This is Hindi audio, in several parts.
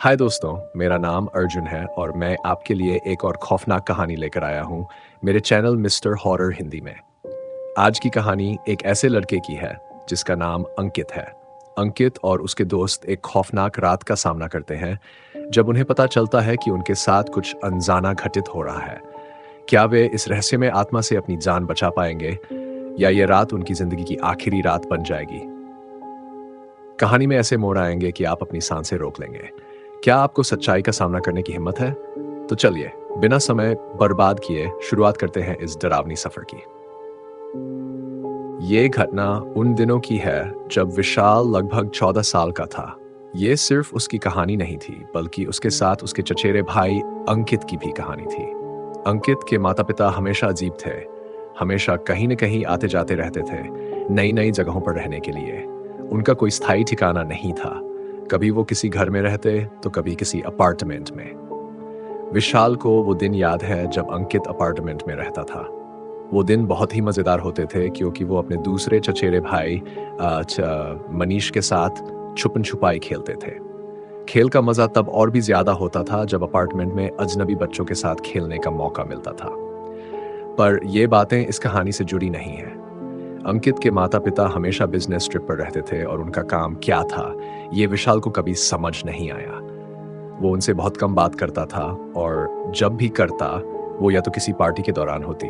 हाय दोस्तों, मेरा नाम अर्जुन है और मैं आपके लिए एक और खौफनाक कहानी लेकर आया हूँ मेरे चैनल मिस्टर हॉरर हिंदी में। आज की कहानी एक ऐसे लड़के की है जिसका नाम अंकित है। अंकित और उसके दोस्त एक खौफनाक रात का सामना करते हैं जब उन्हें पता चलता है कि उनके साथ कुछ अनजाना घटित हो रहा है। क्या वे इस रहस्यमय आत्मा से अपनी जान बचा पाएंगे या ये रात उनकी जिंदगी की आखिरी रात बन जाएगी? कहानी में ऐसे मोड़ आएंगे कि आप अपनी सांसें रोक लेंगे। क्या आपको सच्चाई का सामना करने की हिम्मत है? तो चलिए, बिना समय बर्बाद किए शुरुआत करते हैं इस डरावनी सफर की। ये घटना उन दिनों की है जब विशाल लगभग 14 साल का था। ये सिर्फ उसकी कहानी नहीं थी, बल्कि उसके साथ उसके चचेरे भाई अंकित की भी कहानी थी। अंकित के माता पिता हमेशा अजीब थे। हमेशा कहीं न कहीं आते जाते रहते थे, नई नई जगहों पर रहने के लिए। उनका कोई स्थायी ठिकाना नहीं था। कभी वो किसी घर में रहते तो कभी किसी अपार्टमेंट में। विशाल को वो दिन याद है जब अंकित अपार्टमेंट में रहता था। वो दिन बहुत ही मज़ेदार होते थे क्योंकि वो अपने दूसरे चचेरे भाई मनीष के साथ छुपन छुपाई खेलते थे। खेल का मज़ा तब और भी ज़्यादा होता था जब अपार्टमेंट में अजनबी बच्चों के साथ खेलने का मौका मिलता था। पर ये बातें इस कहानी से जुड़ी नहीं हैं। अंकित के माता-पिता हमेशा बिजनेस ट्रिप पर रहते थे और उनका काम क्या था, ये विशाल को कभी समझ नहीं आया। वो उनसे बहुत कम बात करता था और जब भी करता, वो या तो किसी पार्टी के दौरान होती।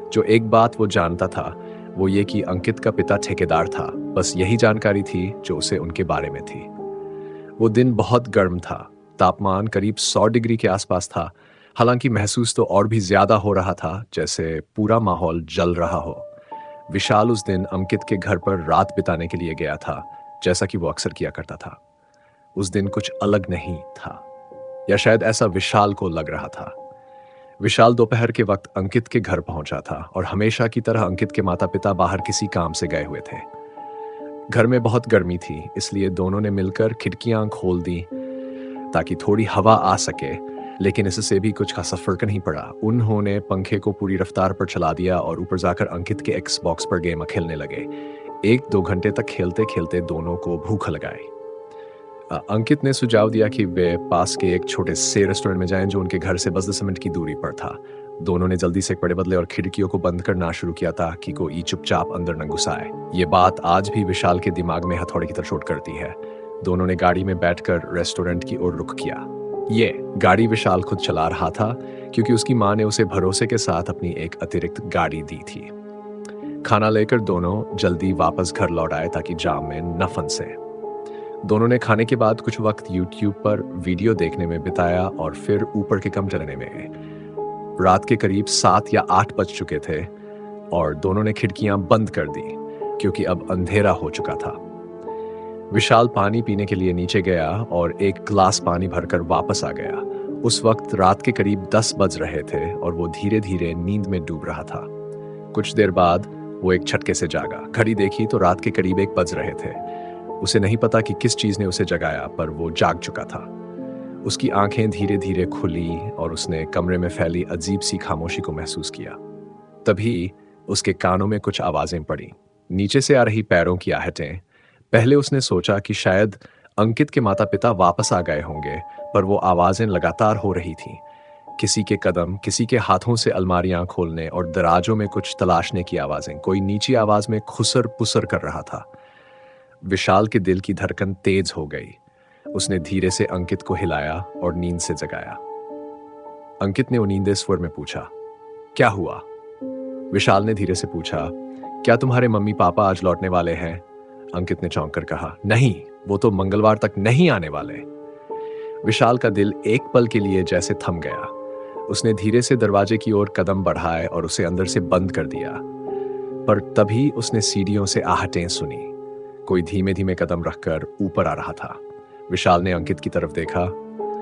जो एक बात वो जानता था, वो ये कि अंकित का पिता ठेकेदार था। बस यही जानकारी थी जो उसे उनके बारे में थी। वो दिन बहुत गर्म था। तापमान करीब 100 डिग्री के आसपास था। हालांकि महसूस तो और भी ज्यादा हो रहा था, जैसे पूरा माहौल जल रहा हो। विशाल उस दिन अंकित के घर पर रात बिताने के लिए गया था, जैसा कि वो अक्सर किया करता था। उस दिन कुछ अलग नहीं था, या शायद ऐसा विशाल को लग रहा था। विशाल दोपहर के वक्त अंकित के घर पहुंचा था और हमेशा की तरह अंकित के माता-पिता बाहर किसी काम से गए हुए थे। घर में बहुत गर्मी थी, इसलिए दोनों ने मिलकर खिड़कियां खोल दी ताकि थोड़ी हवा आ सके, लेकिन इससे भी कुछ खासा फर्क नहीं पड़ा। उन्होंने पंखे को पूरी रफ्तार पर चला दिया और ऊपर जाकर अंकित के एक्सबॉक्स पर गेम खेलने लगे। 1-2 घंटे तक खेलते-खेलते दोनों को भूख लग आई। अंकित ने सुझाव दिया कि वे पास के एक छोटे से रेस्टोरेंट में जाएं जो उनके घर से बस 10 मिनट की दूरी पर था। दोनों ने जल्दी से कपड़े बदले और खिड़कियों को बंद करना शुरू किया ताकि कोई चुपचाप अंदर न घुस आए। ये बात आज भी विशाल के दिमाग में हथौड़े की तरह चोट करती है। दोनों ने गाड़ी में बैठकर रेस्टोरेंट की ओर रुख किया। ये गाड़ी विशाल खुद चला रहा था क्योंकि उसकी माँ ने उसे भरोसे के साथ अपनी एक अतिरिक्त गाड़ी दी थी। खाना लेकर दोनों जल्दी वापस घर लौट आए ताकि जाम में न फंसे। दोनों ने खाने के बाद कुछ वक्त YouTube पर वीडियो देखने में बिताया और फिर ऊपर के कमरे में गए। रात के करीब 7 या 8 बज चुके थे और दोनों ने खिड़कियां बंद कर दी क्योंकि अब अंधेरा हो चुका था। विशाल पानी पीने के लिए नीचे गया और एक ग्लास पानी भरकर वापस आ गया। उस वक्त रात के करीब 10 बज रहे थे और वो धीरे धीरे नींद में डूब रहा था। कुछ देर बाद वो एक झटके से जागा। घड़ी देखी तो रात के करीब 1 बज रहे थे। उसे नहीं पता कि किस चीज ने उसे जगाया, पर वो जाग चुका था। उसकी आंखें धीरे धीरे खुली और उसने कमरे में फैली अजीब सी खामोशी को महसूस किया। तभी उसके कानों में कुछ आवाजें पड़ी, नीचे से आ रही पैरों की आहटें। पहले उसने सोचा कि शायद अंकित के माता पिता वापस आ गए होंगे, पर वो आवाजें लगातार हो रही थीं। किसी के कदम, किसी के हाथों से अलमारियां खोलने और दराजों में कुछ तलाशने की आवाजें। कोई नीची आवाज में खुसर पुसर कर रहा था। विशाल के दिल की धड़कन तेज हो गई। उसने धीरे से अंकित को हिलाया और नींद से जगाया। अंकित ने उनींदे स्वर में पूछा, क्या हुआ? विशाल ने धीरे से पूछा, क्या तुम्हारे मम्मी पापा आज लौटने वाले हैं? अंकित ने चौंक कर कहा, नहीं, वो तो मंगलवार तक नहीं आने वाले। विशाल का दिल एक पल के लिए जैसे थम गया। उसने धीरे से दरवाजे की ओर कदम बढ़ाए और उसे अंदर से बंद कर दिया। पर तभी उसने सीढ़ियों से आहटें सुनी। कोई धीमे धीमे कदम रखकर ऊपर आ रहा था। विशाल ने अंकित की तरफ देखा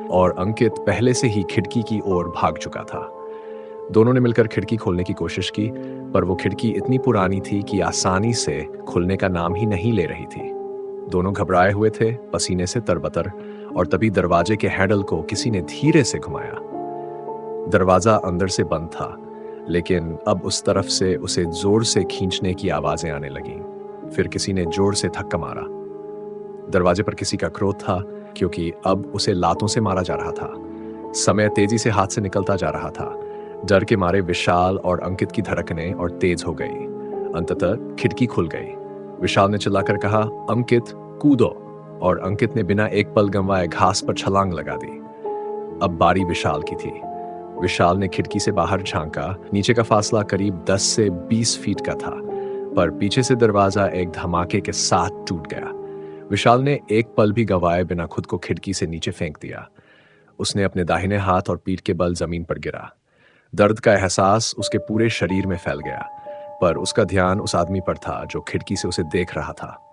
और अंकित पहले से ही खिड़की की ओर भाग चुका था। दोनों ने मिलकर खिड़की खोलने की कोशिश की, पर वो खिड़की इतनी पुरानी थी कि आसानी से खुलने का नाम ही नहीं ले रही थी। दोनों घबराए हुए थे, पसीने से तरबतर, और तभी दरवाजे के हैंडल को किसी ने धीरे से घुमाया। दरवाजा अंदर से बंद था, लेकिन अब उस तरफ से उसे जोर से खींचने की आवाजें आने लगीं। फिर किसी ने जोर से धक्का मारा। दरवाजे पर किसी का क्रोध था, क्योंकि अब उसे लातों से मारा जा रहा था। समय तेजी से हाथ से निकलता जा रहा था। डर के मारे विशाल और अंकित की धड़कनें और तेज हो गई। अंततः खिड़की खुल गई। विशाल ने चिल्लाकर कहा, अंकित कूदो, और अंकित ने बिना एक पल गंवाए घास पर छलांग लगा दी। अब बारी विशाल की थी। विशाल ने खिड़की से बाहर झांका। नीचे का फासला करीब 10 से 20 फीट का था, पर पीछे से दरवाजा एक धमाके के साथ टूट गया। विशाल ने एक पल भी गंवाए बिना खुद को खिड़की से नीचे फेंक दिया। उसने अपने दाहिने हाथ और पीठ के बल जमीन पर गिरा। दर्द का एहसास उसके पूरे शरीर में फैल गया, पर उसका ध्यान उस आदमी पर था जो खिड़की से उसे देख रहा था।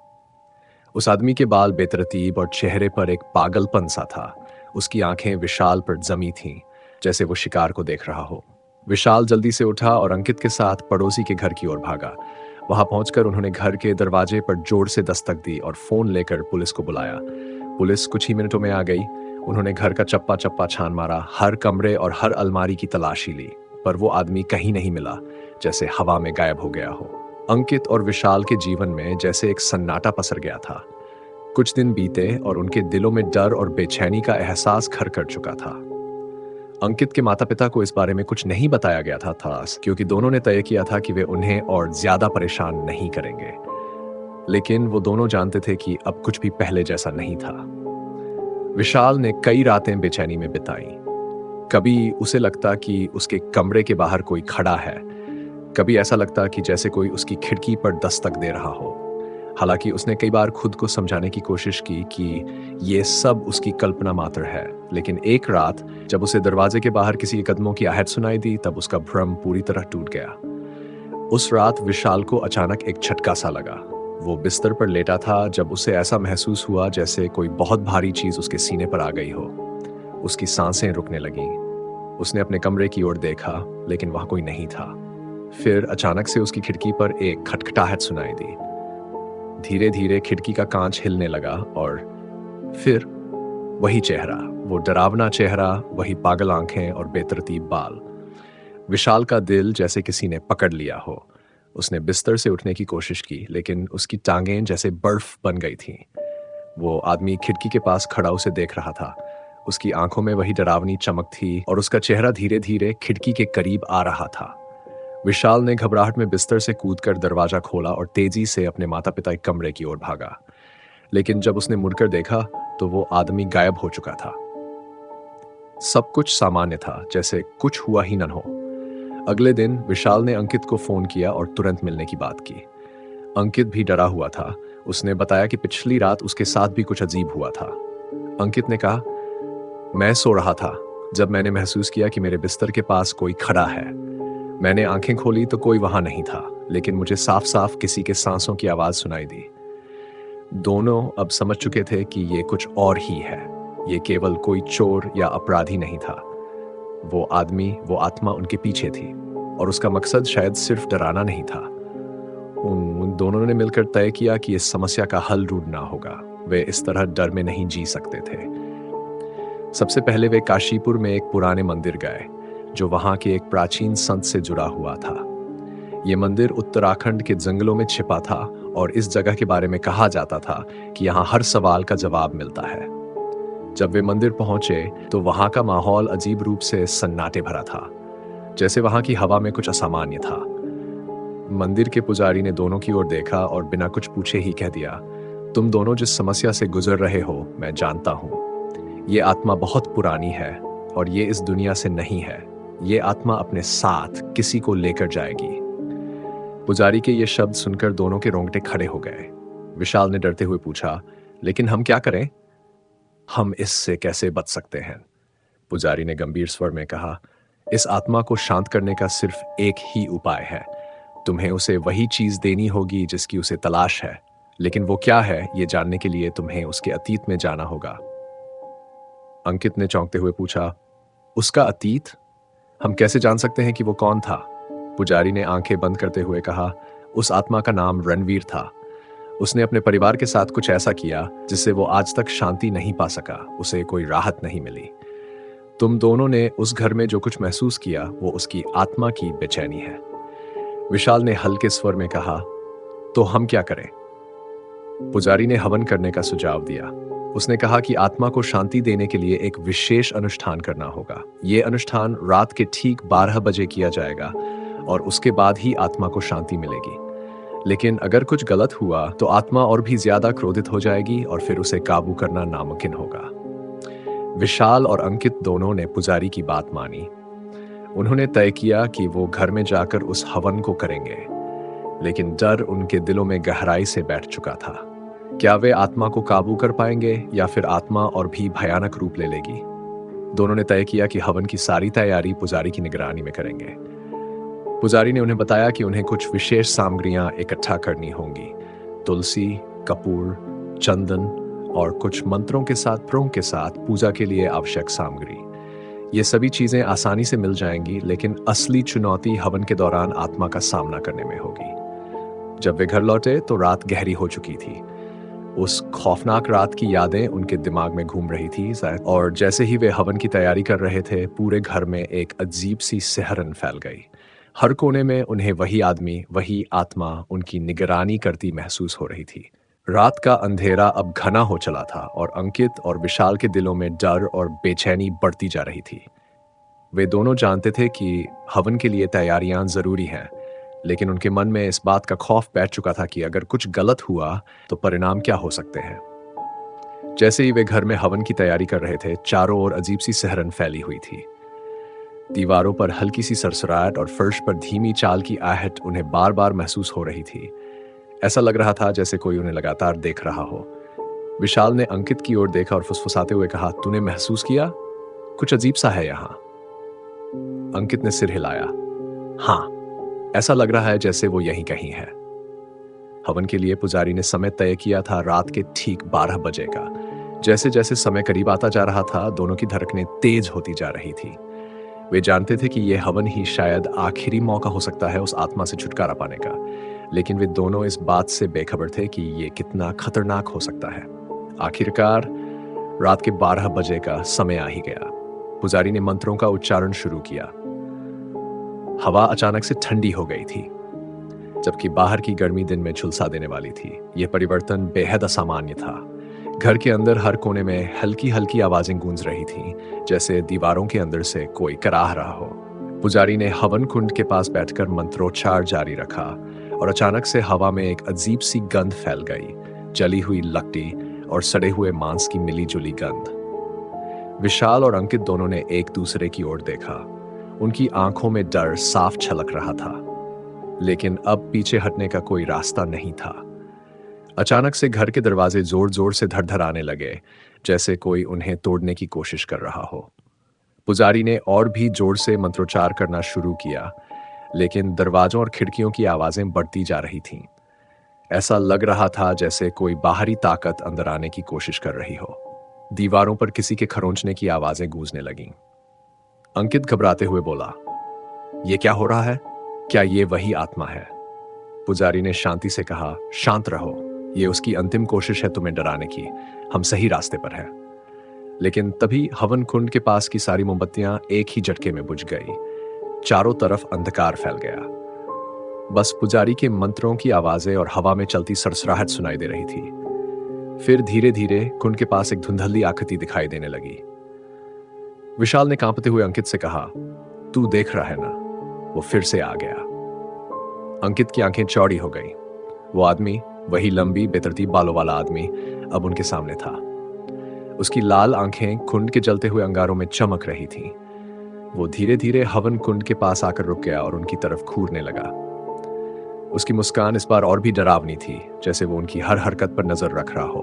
उस आदमी के बाल बेतरतीब और चेहरे पर एक पागलपन सा था। उसकी आंखें विशाल पर जमी थीं, जैसे वो शिकार को देख रहा हो। विशाल जल्दी से उठा और अंकित के साथ पड़ोसी के घर की ओर भागा। वहां पहुंचकर उन्होंने घर के दरवाजे पर जोर से दस्तक दी और फोन लेकर पुलिस को बुलाया। पुलिस कुछ ही मिनटों में आ गई। उन्होंने घर का चप्पा चप्पा छान मारा, हर कमरे और हर अलमारी की तलाशी ली, पर वो आदमी कहीं नहीं मिला, जैसे हवा में गायब हो गया हो। अंकित और विशाल के जीवन में जैसे एक सन्नाटा पसर गया था। कुछ दिन बीते और उनके दिलों में डर और बेचैनी का एहसास घर कर चुका था। अंकित के माता पिता को इस बारे में कुछ नहीं बताया गया था क्योंकि दोनों ने तय किया था कि वे उन्हें और ज्यादा परेशान नहीं करेंगे। लेकिन वो दोनों जानते थे कि अब कुछ भी पहले जैसा नहीं था। विशाल ने कई रातें बेचैनी में बिताई। कभी उसे लगता कि उसके कमरे के बाहर कोई खड़ा है, कभी ऐसा लगता कि जैसे कोई उसकी खिड़की पर दस्तक दे रहा हो। हालांकि उसने कई बार खुद को समझाने की कोशिश की कि ये सब उसकी कल्पना मात्र है, लेकिन एक रात जब उसे दरवाजे के बाहर किसी कदमों की आहट सुनाई दी, तब उसका भ्रम पूरी तरह टूट गया। उस रात विशाल को अचानक एक झटका सा लगा। वो बिस्तर पर लेटा था जब उसे ऐसा महसूस हुआ जैसे कोई बहुत भारी चीज उसके सीने पर आ गई हो। उसकी सांसें रुकने लगीं। उसने अपने कमरे की ओर देखा, लेकिन वहां कोई नहीं था। फिर अचानक से उसकी खिड़की पर एक खटखटाहट सुनाई दी। धीरे धीरे खिड़की का कांच हिलने लगा और फिर वही चेहरा, वो डरावना चेहरा, वही पागल आंखें और बेतरतीब बाल। विशाल का दिल जैसे किसी ने पकड़ लिया हो। उसने बिस्तर से उठने की कोशिश की, लेकिन उसकी टांगें जैसे बर्फ बन गई थीं। वो आदमी खिड़की के पास खड़ा उसे देख रहा था। उसकी आंखों में वही डरावनी चमक थी और उसका चेहरा धीरे धीरे खिड़की के करीब आ रहा था। विशाल ने घबराहट में बिस्तर से कूदकर दरवाजा खोला और तेजी से अपने माता पिता के कमरे की ओर भागा। लेकिन जब उसने मुड़कर देखा तो वो आदमी गायब हो चुका था। सब कुछ सामान्य था, जैसे कुछ हुआ ही न हो। अगले दिन विशाल ने अंकित को फोन किया और तुरंत मिलने की बात की। अंकित भी डरा हुआ था। उसने बताया कि पिछली रात उसके साथ भी कुछ अजीब हुआ था। अंकित ने कहा, मैं सो रहा था जब मैंने महसूस किया कि मेरे बिस्तर के पास कोई खड़ा है। मैंने आंखें खोली तो कोई वहां नहीं था, लेकिन मुझे साफ साफ किसी के सांसों की आवाज सुनाई दी। दोनों अब समझ चुके थे कि ये कुछ और ही है। ये केवल कोई चोर या अपराधी नहीं था। वो आदमी, वो आत्मा उनके पीछे थी, और उसका मकसद शायद सिर्फ डराना नहीं था। उन दोनों ने मिलकर तय किया कि इस समस्या का हल ढूंढना होगा। वे इस तरह डर में नहीं जी सकते थे। सबसे पहले वे काशीपुर में एक पुराने मंदिर गए, जो वहां के एक प्राचीन संत से जुड़ा हुआ था। ये मंदिर उत्तराखंड के जंगलों में छिपा था और इस जगह के बारे में कहा जाता था कि यहाँ हर सवाल का जवाब मिलता है। जब वे मंदिर पहुंचे तो वहां का माहौल अजीब रूप से सन्नाटे भरा था, जैसे वहां की हवा में कुछ असामान्य था। मंदिर के पुजारी ने दोनों की ओर देखा और बिना कुछ पूछे ही कह दिया, तुम दोनों जिस समस्या से गुजर रहे हो, मैं जानता हूं। ये आत्मा बहुत पुरानी है और ये इस दुनिया से नहीं है। ये आत्मा अपने साथ किसी को लेकर जाएगी। पुजारी के ये शब्द सुनकर दोनों के रोंगटे खड़े हो गए। विशाल ने डरते हुए पूछा, लेकिन हम क्या करें? हम इससे कैसे बच सकते हैं? पुजारी ने गंभीर स्वर में कहा, इस आत्मा को शांत करने का सिर्फ एक ही उपाय है। तुम्हें उसे वही चीज देनी होगी जिसकी उसे तलाश है, लेकिन वो क्या है ये जानने के लिए तुम्हें उसके अतीत में जाना होगा। अंकित ने चौंकते हुए पूछा, उसका अतीत? हम कैसे जान सकते हैं कि वो कौन था? पुजारी ने आंखें बंद करते हुए कहा, उस आत्मा का नाम रणवीर था। उसने अपने परिवार के साथ कुछ ऐसा किया जिससे वो आज तक शांति नहीं पा सका। उसे कोई राहत नहीं मिली। तुम दोनों ने उस घर में जो कुछ महसूस किया वो उसकी आत्मा की बेचैनी है। विशाल ने हल्के स्वर में कहा, तो हम क्या करें? पुजारी ने हवन करने का सुझाव दिया। उसने कहा कि आत्मा को शांति देने के लिए एक विशेष अनुष्ठान करना होगा। ये अनुष्ठान रात के ठीक 12 बजे किया जाएगा और उसके बाद ही आत्मा को शांति मिलेगी। लेकिन अगर कुछ गलत हुआ तो आत्मा और भी ज्यादा क्रोधित हो जाएगी और फिर उसे काबू करना नामुमकिन होगा। विशाल और अंकित दोनों ने पुजारी की बात मानी। उन्होंने तय किया कि वो घर में जाकर उस हवन को करेंगे, लेकिन डर उनके दिलों में गहराई से बैठ चुका था। क्या वे आत्मा को काबू कर पाएंगे या फिर आत्मा और भी भयानक रूप ले लेगी? दोनों ने तय किया कि हवन की सारी तैयारी पुजारी की निगरानी में करेंगे। पुजारी ने उन्हें बताया कि उन्हें कुछ विशेष सामग्रियां इकट्ठा करनी होंगी। तुलसी, कपूर, चंदन और कुछ मंत्रों के साथ प्रों के साथ पूजा के लिए आवश्यक सामग्री। ये सभी चीजें आसानी से मिल जाएंगी, लेकिन असली चुनौती हवन के दौरान आत्मा का सामना करने में होगी। जब वे घर लौटे तो रात गहरी हो चुकी थी। उस खौफनाक रात की यादें उनके दिमाग में घूम रही थी और जैसे ही वे हवन की तैयारी कर रहे थे, पूरे घर में एक अजीब सी सिहरन फैल गई। हर कोने में उन्हें वही आदमी, वही आत्मा उनकी निगरानी करती महसूस हो रही थी। रात का अंधेरा अब घना हो चला था और अंकित और विशाल के दिलों में डर और बेचैनी बढ़ती जा रही थी। वे दोनों जानते थे कि हवन के लिए तैयारियां जरूरी हैं, लेकिन उनके मन में इस बात का खौफ बैठ चुका था कि अगर कुछ गलत हुआ तो परिणाम क्या हो सकते हैं। जैसे ही वे घर में हवन की तैयारी कर रहे थे, चारों ओर अजीब सी सिहरन फैली हुई थी। दीवारों पर हल्की सी सरसराहट और फर्श पर धीमी चाल की आहट उन्हें बार बार महसूस हो रही थी। ऐसा लग रहा था जैसे कोई उन्हें लगातार देख रहा हो। विशाल ने अंकित की ओर देखा और फुसफुसाते हुए कहा, तूने महसूस किया? कुछ अजीब सा है यहाँ। अंकित ने सिर हिलाया। हाँ, ऐसा लग रहा है जैसे वो यहीं कहीं है। हवन के लिए पुजारी ने समय तय किया था रात के ठीक 12 बजे का। जैसे जैसे समय करीब आता जा रहा था, दोनों की धड़कनें तेज होती जा रही थी। वे जानते थे कि यह हवन ही शायद आखिरी मौका हो सकता है उस आत्मा से छुटकारा पाने का, लेकिन वे दोनों इस बात से बेखबर थे कि यह कितना खतरनाक हो सकता है। आखिरकार रात के 12 बजे का समय आ ही गया। पुजारी ने मंत्रों का उच्चारण शुरू किया। हवा अचानक से ठंडी हो गई थी, जबकि बाहर की गर्मी दिन में झुलसा देने वाली थी। यह परिवर्तन बेहद असामान्य था। घर के अंदर हर कोने में हल्की हल्की आवाजें गूंज रही थीं, जैसे दीवारों के अंदर से कोई कराह रहा हो। पुजारी ने हवन कुंड के पास बैठकर मंत्रोच्चार जारी रखा और अचानक से हवा में एक अजीब सी गंध फैल गई, जली हुई लकड़ी और सड़े हुए मांस की मिली-जुली गंध। विशाल और अंकित दोनों ने एक दूसरे की ओर देखा। उनकी आंखों में डर साफ छलक रहा था, लेकिन अब पीछे हटने का कोई रास्ता नहीं था। अचानक से घर के दरवाजे जोर जोर से धड़धड़ाने लगे, जैसे कोई उन्हें तोड़ने की कोशिश कर रहा हो। पुजारी ने और भी जोर से मंत्रोच्चार करना शुरू किया, लेकिन दरवाजों और खिड़कियों की आवाजें बढ़ती जा रही थीं। ऐसा लग रहा था जैसे कोई बाहरी ताकत अंदर आने की कोशिश कर रही हो। दीवारों पर किसी के खरोंचने की आवाजें गूंजने लगीं। अंकित घबराते हुए बोला, यह क्या हो रहा है? क्या ये वही आत्मा है? पुजारी ने शांति से कहा, शांत रहो, ये उसकी अंतिम कोशिश है तुम्हें डराने की। हम सही रास्ते पर हैं। लेकिन तभी हवन कुंड के पास की सारी मोमबत्तियां एक ही झटके में बुझ गई। चारों तरफ अंधकार फैल गया। बस पुजारी के मंत्रों की आवाजें और हवा में चलती सरसराहट सुनाई दे रही थी। फिर धीरे धीरे कुंड के पास एक धुंधली आकृति दिखाई देने लगी। विशाल ने कांपते हुए अंकित से कहा, तू देख रहा है ना? वो फिर से आ गया। अंकित की आंखें चौड़ी हो गईं। वो आदमी, वही लंबी बेतरतीब बालों वाला आदमी, अब उनके सामने था। उसकी लाल आंखें कुंड के जलते हुए अंगारों में चमक रही थीं। वो धीरे धीरे हवन कुंड के पास आकर रुक गया और उनकी तरफ घूरने लगा। उसकी मुस्कान इस बार और भी डरावनी थी, जैसे वो उनकी हर हरकत पर नजर रख रहा हो।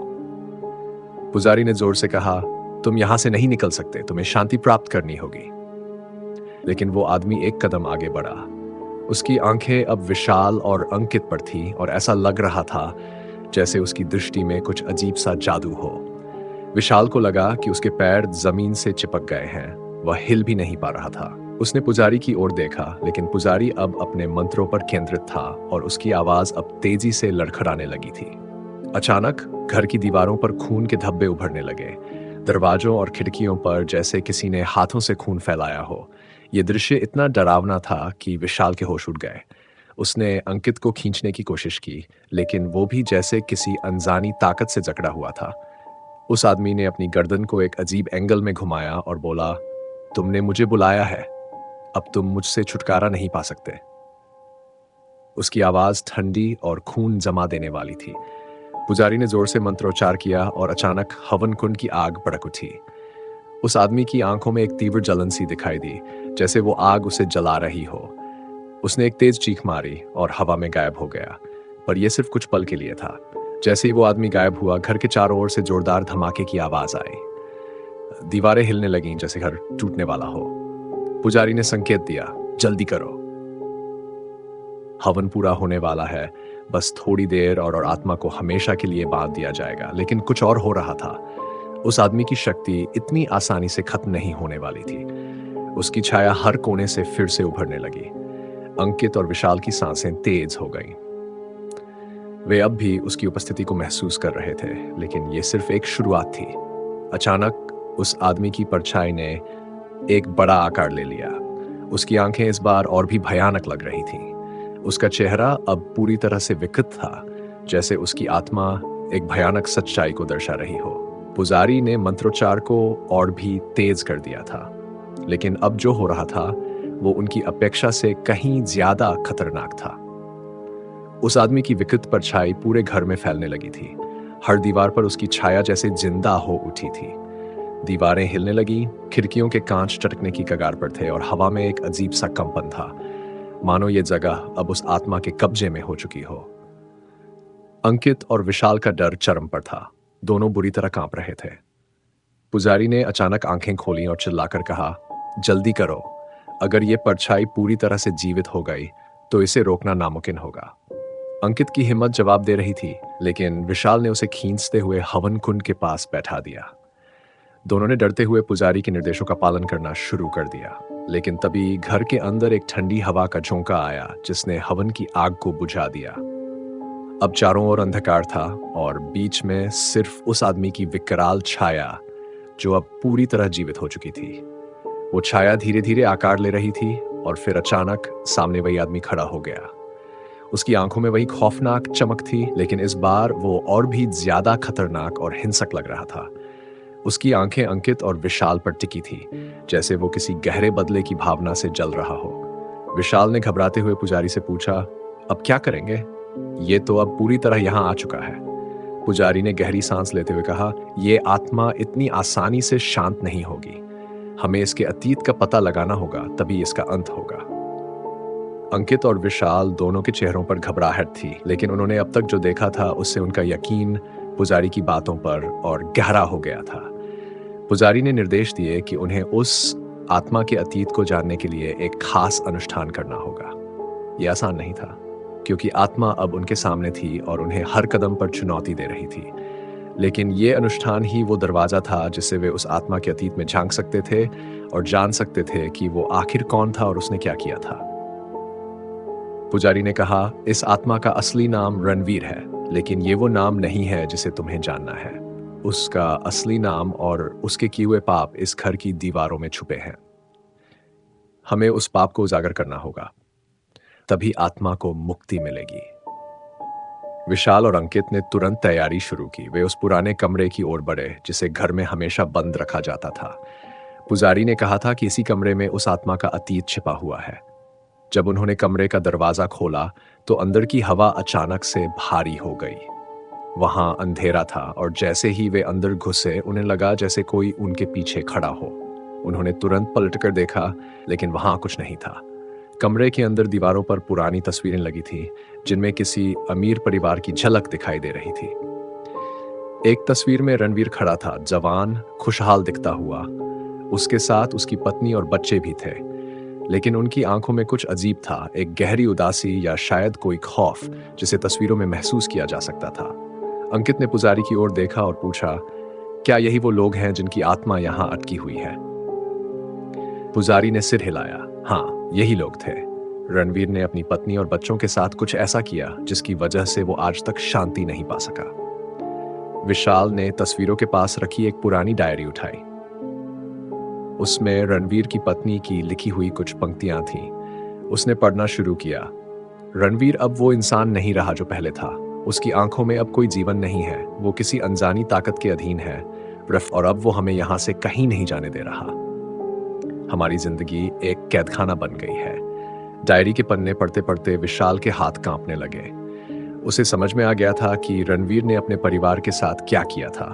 पुजारी ने जोर से कहा, तुम यहां से नहीं निकल सकते, तुम्हें शांति प्राप्त करनी होगी। लेकिन वो आदमी एक कदम आगे बढ़ा। उसकी आंखें अब विशाल और अंकित पर थी और ऐसा लग रहा था जैसे उसकी दृष्टि में कुछ अजीब सा जादू हो। विशाल को लगा कि उसके पैर जमीन से चिपक गए हैं। वह हिल भी नहीं पा रहा था। उसने पुजारी की ओर देखा, लेकिन पुजारी अब अपने मंत्रों पर केंद्रित था और उसकी आवाज अब तेजी से लड़खड़ाने लगी थी। अचानक घर की दीवारों पर खून के धब्बे उभरने लगे। दरवाजों और खिड़कियों पर जैसे किसी ने हाथों से खून फैलाया हो। यह दृश्य इतना डरावना था कि विशाल के होश उड़ गए। उसने अंकित को खींचने की कोशिश की, लेकिन वो भी जैसे किसी अनजानी ताकत से जकड़ा हुआ था। उस आदमी ने अपनी गर्दन को एक अजीब एंगल में घुमाया और बोला, तुमने मुझे बुलाया है, अब तुम मुझसे छुटकारा नहीं पा सकते। उसकी आवाज ठंडी और खून जमा देने वाली थी। पुजारी ने जोर से मंत्रोच्चार किया और अचानक हवन कुंड की आग भड़क उठी। उस आदमी की आंखों में एक तीव्र जलन सी दिखाई दी, जैसे वो आग उसे जला रही हो। उसने एक तेज चीख मारी और हवा में गायब हो गया, पर यह सिर्फ कुछ पल के लिए था। जैसे ही वो आदमी गायब हुआ, घर के चारों ओर से जोरदार धमाके की आवाज आई। दीवारें हिलने लगीं जैसे घर टूटने वाला हो। पुजारी ने संकेत दिया, जल्दी करो, हवन पूरा होने वाला है, बस थोड़ी देर और आत्मा को हमेशा के लिए बांध दिया जाएगा। लेकिन कुछ और हो रहा था। उस आदमी की शक्ति इतनी आसानी से खत्म नहीं होने वाली थी। उसकी छाया हर कोने से फिर से उभरने लगी। अंकित और विशाल की सांसें तेज हो गईं। वे अब भी उसकी उपस्थिति को महसूस कर रहे थे, लेकिन यह सिर्फ एक शुरुआत थी। अचानक उस आदमी की परछाई ने एक बड़ा आकार ले लिया। उसकी आंखें इस बार और भी भयानक लग रही थीं। उसका चेहरा अब पूरी तरह से विकृत था, जैसे उसकी आत्मा एक भयानक सच्चाई को दर्शा रही हो। पुजारी ने मंत्रोच्चार को और भी तेज कर दिया था, लेकिन अब जो हो रहा था वो उनकी अपेक्षा से कहीं ज्यादा खतरनाक था। उस आदमी की विकृत परछाई पूरे घर में फैलने लगी थी। हर दीवार पर उसकी छाया जैसे जिंदा हो उठी थी। दीवारें हिलने लगी, खिड़कियों के कांच चटकने की कगार पर थे और हवा में एक अजीब सा कंपन था, मानो ये जगह अब उस आत्मा के कब्जे में हो चुकी हो। अंकित और विशाल का डर चरम पर था। दोनों बुरी तरह कांप रहे थे। पुजारी ने अचानक आंखें खोली और चिल्लाकर कहा, जल्दी करो, अगर ये परछाई पूरी तरह से जीवित हो गई तो इसे रोकना नामुमकिन होगा। अंकित की हिम्मत जवाब दे रही थी, लेकिन विशाल ने उसे खींचते हुए हवन कुंड के पास बैठा दिया। दोनों ने डरते हुए पुजारी के निर्देशों का पालन करना शुरू कर दिया, लेकिन तभी घर के अंदर एक ठंडी हवा का झोंका आया जिसने हवन की आग को बुझा दिया। अब चारों ओर अंधकार था और बीच में सिर्फ उस आदमी की विकराल छाया, जो अब पूरी तरह जीवित हो चुकी थी। वो छाया धीरे धीरे आकार ले रही थी और फिर अचानक सामने वही आदमी खड़ा हो गया। उसकी आंखों में वही खौफनाक चमक थी, लेकिन इस बार वो और भी ज्यादा खतरनाक और हिंसक लग रहा था। उसकी आंखें अंकित और विशाल पर टिकी थी, जैसे वो किसी गहरे बदले की भावना से जल रहा हो। विशाल ने घबराते हुए पुजारी से पूछा, अब क्या करेंगे? ये तो अब पूरी तरह यहां आ चुका है। पुजारी ने गहरी सांस लेते हुए कहा, ये आत्मा इतनी आसानी से शांत नहीं होगी। हमें इसके अतीत का पता लगाना होगा, तभी इसका अंत होगा। अंकित और विशाल दोनों के चेहरों पर घबराहट थी, लेकिन उन्होंने अब तक जो देखा था उससे उनका यकीन पुजारी की बातों पर और गहरा हो गया था। पुजारी ने निर्देश दिए कि उन्हें उस आत्मा के अतीत को जानने के लिए एक खास अनुष्ठान करना होगा। यह आसान नहीं था, क्योंकि आत्मा अब उनके सामने थी और उन्हें हर कदम पर चुनौती दे रही थी। लेकिन यह अनुष्ठान ही वो दरवाजा था जिससे वे उस आत्मा के अतीत में झांक सकते थे और जान सकते थे कि वो आखिर कौन था और उसने क्या किया था। पुजारी ने कहा, इस आत्मा का असली नाम रणवीर है, लेकिन ये वो नाम नहीं है जिसे तुम्हें जानना है। उसका असली नाम और उसके किए हुए पाप इस घर की दीवारों में छुपे हैं। हमें उस पाप को उजागर करना होगा, तभी आत्मा को मुक्ति मिलेगी। विशाल और अंकित ने तुरंत तैयारी शुरू की। वे उस पुराने कमरे की ओर बढ़े जिसे घर में हमेशा बंद रखा जाता था। पुजारी ने कहा था कि इसी कमरे में उस आत्मा का अतीत छिपा हुआ है। जब उन्होंने कमरे का दरवाजा खोला तो अंदर की हवा अचानक से भारी हो गई। वहां अंधेरा था और जैसे ही वे अंदर घुसे उन्हें लगा जैसे कोई उनके पीछे खड़ा हो। उन्होंने तुरंत पलटकर देखा, लेकिन वहां कुछ नहीं था। कमरे के अंदर दीवारों पर पुरानी तस्वीरें लगी थीं, जिनमें किसी अमीर परिवार की झलक दिखाई दे रही थी। एक तस्वीर में रणवीर खड़ा था, जवान, खुशहाल दिखता हुआ। उसके साथ उसकी पत्नी और बच्चे भी थे, लेकिन उनकी आंखों में कुछ अजीब था, एक गहरी उदासी या शायद कोई खौफ जिसे तस्वीरों में महसूस किया जा सकता था। अंकित ने पुजारी की ओर देखा और पूछा, क्या यही वो लोग हैं जिनकी आत्मा यहां अटकी हुई है? पुजारी ने सिर हिलाया। हाँ, यही लोग थे। रणवीर ने अपनी पत्नी और बच्चों के साथ कुछ ऐसा किया जिसकी वजह से वो आज तक शांति नहीं पा सका। विशाल ने तस्वीरों के पास रखी एक पुरानी डायरी उठाई। उसमें रणवीर की पत्नी की लिखी हुई कुछ पंक्तियां थीं। उसने पढ़ना शुरू किया। रणवीर अब वो इंसान नहीं रहा जो पहले था। उसकी आंखों में अब कोई जीवन नहीं है, वो किसी अनजानी ताकत के अधीन है। और अब वो हमें यहाँ से कहीं नहीं जाने दे रहा। हमारी जिंदगी एक कैदखाना बन गई है। डायरी के पन्ने पढ़ते पढ़ते विशाल के हाथ कांपने लगे। उसे समझ में आ गया था कि रणवीर ने अपने परिवार के साथ क्या किया था।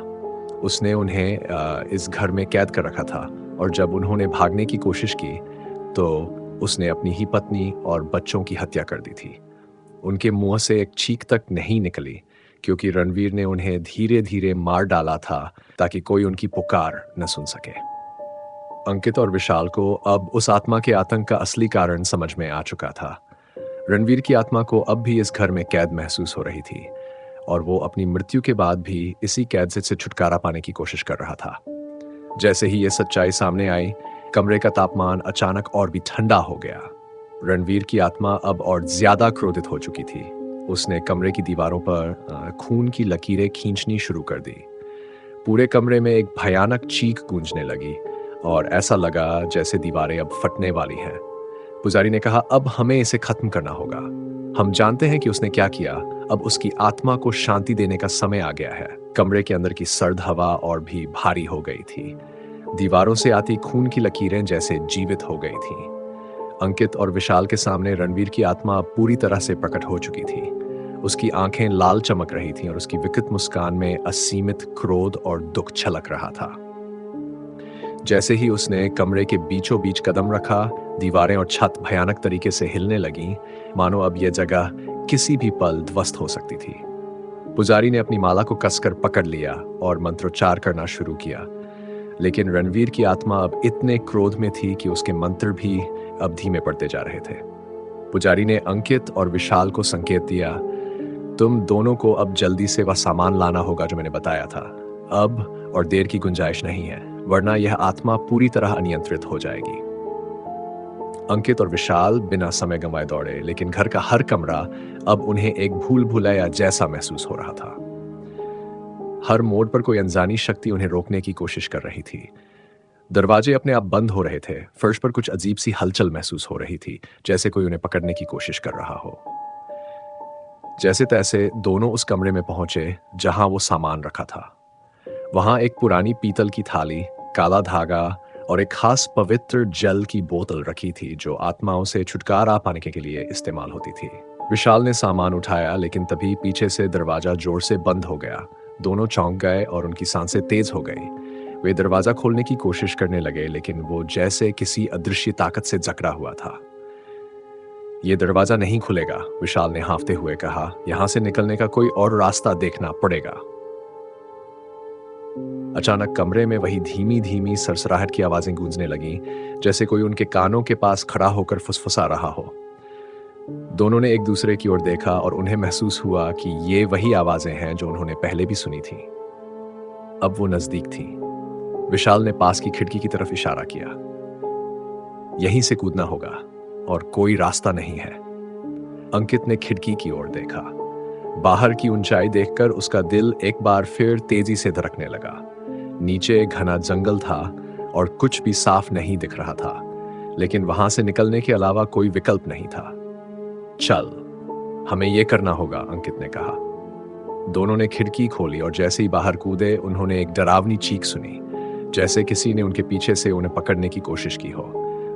उसने उन्हें इस घर में कैद कर रखा था, और जब उन्होंने भागने की कोशिश की तो उसने अपनी ही पत्नी और बच्चों की हत्या कर दी थी। उनके मुंह से एक चीख तक नहीं निकली, क्योंकि रणवीर ने उन्हें धीरे धीरे मार डाला था ताकि कोई उनकी पुकार न सुन सके। अंकित और विशाल को अब उस आत्मा के आतंक का असली कारण समझ में आ चुका था। रणवीर की आत्मा को अब भी इस घर में कैद महसूस हो रही थी, और वो अपनी मृत्यु के बाद भी इसी कैद से छुटकारा पाने की कोशिश कर रहा था। जैसे ही ये सच्चाई सामने आई, कमरे का तापमान अचानक और भी ठंडा हो गया। रणवीर की आत्मा अब और ज्यादा क्रोधित हो चुकी थी। उसने कमरे की दीवारों पर खून की लकीरें खींचनी शुरू कर दी। पूरे कमरे में एक भयानक चीख गूंजने लगी, और ऐसा लगा जैसे दीवारें अब फटने वाली हैं। पुजारी ने कहा, अब हमें इसे खत्म करना होगा। हम जानते हैं कि उसने क्या किया। अब उसकी आत्मा को शांति देने का समय आ गया है। कमरे के अंदर की सर्द हवा और भी भारी हो गई थी। दीवारों से आती खून की लकीरें जैसे जीवित हो गई थीं। अंकित और विशाल के सामने रणवीर की आत्मा पूरी तरह से प्रकट हो चुकी थी। उसकी आंखें लाल चमक रही थीं और उसकी विकृत मुस्कान में असीमित क्रोध और दुख छलक रहा था। जैसे ही उसने कमरे के बीचों बीच कदम रखा, दीवारें और छत भयानक तरीके से हिलने लगीं, मानो अब यह जगह किसी भी पल ध्वस्त हो सकती थी। पुजारी ने अपनी माला को कसकर पकड़ लिया और मंत्रोच्चार करना शुरू किया, लेकिन रणवीर की आत्मा अब इतने क्रोध में थी कि उसके मंत्र भी अब धीमे पड़ते जा रहे थे। पुजारी ने अंकित और विशाल को संकेत दिया, तुम दोनों को अब जल्दी से वह सामान लाना होगा जो मैंने बताया था। अब और देर की गुंजाइश नहीं है, वरना यह आत्मा पूरी तरह अनियंत्रित हो जाएगी। अंकित और विशाल बिना समय गंवाए दौड़े, लेकिन घर का हर कमरा अब उन्हें एक भूल भुलैया जैसा महसूस हो रहा था। हर मोड़ पर कोई अनजानी शक्ति उन्हें रोकने की कोशिश कर रही थी। दरवाजे अपने आप बंद हो रहे थे। फर्श पर कुछ अजीब सी हलचल महसूस हो रही थी, जैसे कोई उन्हें पकड़ने की कोशिश कर रहा हो। जैसे तैसे दोनों उस कमरे में पहुंचे जहां वो सामान रखा था। वहां एक पुरानी पीतल की थाली, काला धागा और एक खास पवित्र जल की बोतल रखी थी जो आत्माओं से छुटकारा पाने के लिए इस्तेमाल होती थी। विशाल ने सामान उठाया, लेकिन तभी पीछे से दरवाजा जोर से बंद हो गया। दोनों चौंक गए और उनकी सांसें तेज हो गई। वे दरवाजा खोलने की कोशिश करने लगे, लेकिन वो जैसे किसी अदृश्य ताकत से जकड़ा हुआ था। ये दरवाजा नहीं खुलेगा, विशाल ने हांफते हुए कहा। यहां से निकलने का कोई और रास्ता देखना पड़ेगा। अचानक कमरे में वही धीमी धीमी सरसराहट की आवाजें गूंजने लगीं, जैसे कोई उनके कानों के पास खड़ा होकर फुसफुसा रहा हो। दोनों ने एक दूसरे की ओर देखा और उन्हें महसूस हुआ कि ये वही आवाजें हैं जो उन्होंने पहले भी सुनी थी। अब वो नजदीक थी। विशाल ने पास की खिड़की की तरफ इशारा किया। यहीं से कूदना होगा और कोई रास्ता नहीं है। अंकित ने खिड़की की ओर देखा। बाहर की ऊंचाई देखकर उसका दिल एक बार फिर तेजी से धड़कने लगा। नीचे घना जंगल था और कुछ भी साफ नहीं दिख रहा था, लेकिन वहां से निकलने के अलावा कोई विकल्प नहीं था। चल, हमें यह करना होगा, अंकित ने कहा। दोनों ने खिड़की खोली और जैसे ही बाहर कूदे, उन्होंने एक डरावनी चीख सुनी, जैसे किसी ने उनके पीछे से उन्हें पकड़ने की कोशिश की हो।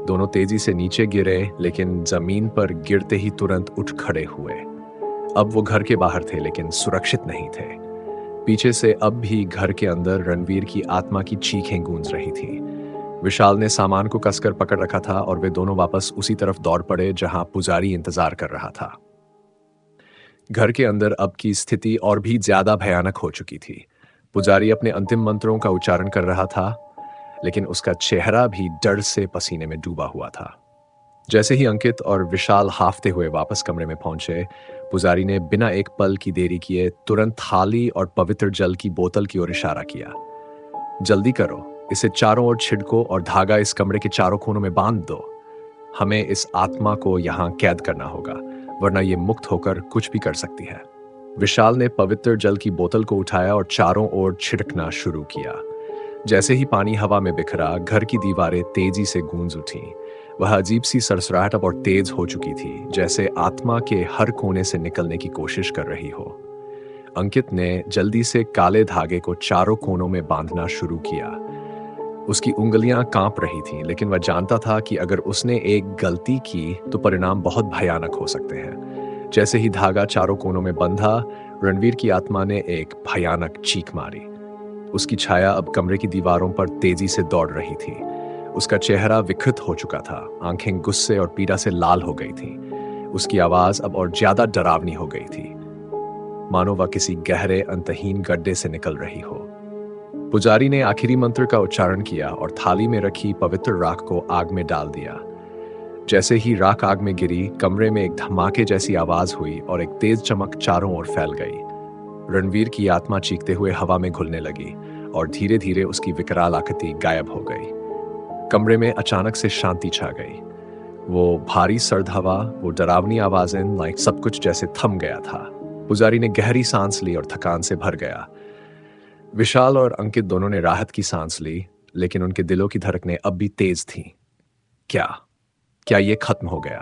दोनों तेजी से नीचे गिरे, लेकिन जमीन पर गिरते ही तुरंत उठ खड़े हुए। अब वो घर के बाहर थे, लेकिन सुरक्षित नहीं थे। पीछे से अब भी घर के अंदर रणवीर की आत्मा की चीखें गूंज रही थी। विशाल ने सामान को कसकर पकड़ रखा था और वे दोनों वापस उसी तरफ दौड़ पड़े जहां पुजारी इंतजार कर रहा था। घर के अंदर अब की स्थिति और भी ज्यादा भयानक हो चुकी थी। पुजारी अपने अंतिम मंत्रों का उच्चारण कर रहा था, लेकिन उसका चेहरा भी डर से पसीने में डूबा हुआ था। जैसे ही अंकित और विशाल हाफते हुए वापस कमरे में पहुंचे, पुजारी ने बिना एक पल की देरी किए तुरंत थाली और पवित्र जल की बोतल की ओर इशारा किया। जल्दी करो, इसे चारों ओर छिड़को और धागा इस कमरे के चारों कोनों में बांध दो। हमें इस आत्मा को यहां कैद करना होगा, वरना ये मुक्त होकर कुछ भी कर सकती है। विशाल ने पवित्र जल की बोतल को उठाया और चारों ओर छिड़कना शुरू किया। जैसे ही पानी हवा में बिखरा, घर की दीवारें तेजी से गूंज उठीं। वह अजीब सी सरसराहट अब और तेज हो चुकी थी, जैसे आत्मा के हर कोने से निकलने की कोशिश कर रही हो। अंकित ने जल्दी से काले धागे को चारों कोनों में बांधना शुरू किया। उसकी उंगलियां कांप रही थीं, लेकिन वह जानता था कि अगर उसने एक गलती की तो परिणाम बहुत भयानक हो सकते हैं। जैसे ही धागा चारों कोनों में बंधा, रणवीर की आत्मा ने एक भयानक चीख मारी। उसकी छाया अब कमरे की दीवारों पर तेजी से दौड़ रही थी। उसका चेहरा विकृत हो चुका था, आंखें गुस्से और पीड़ा से लाल हो गई थीं। उसकी आवाज अब और ज्यादा डरावनी हो गई थी, मानो वह किसी गहरे अंतहीन गड्ढे से निकल रही हो। पुजारी ने आखिरी मंत्र का उच्चारण किया और थाली में रखी पवित्र राख को आग में डाल दिया। जैसे ही राख आग में गिरी, कमरे में एक धमाके जैसी आवाज हुई और एक तेज चमक चारों ओर फैल गई। रणवीर की आत्मा चीखते हुए हवा में घुलने लगी और धीरे धीरे उसकी विकराल आकृति गायब हो गई। कमरे में अचानक से शांति छा गई। वो भारी सर्द हवा, वो डरावनी आवाजें, लाइक सब कुछ जैसे थम गया था। पुजारी ने गहरी सांस ली और थकान से भर गया। विशाल और अंकित दोनों ने राहत की सांस ली, लेकिन उनके दिलों की धड़कनें अब भी तेज थीं। क्या क्या ये खत्म हो गया?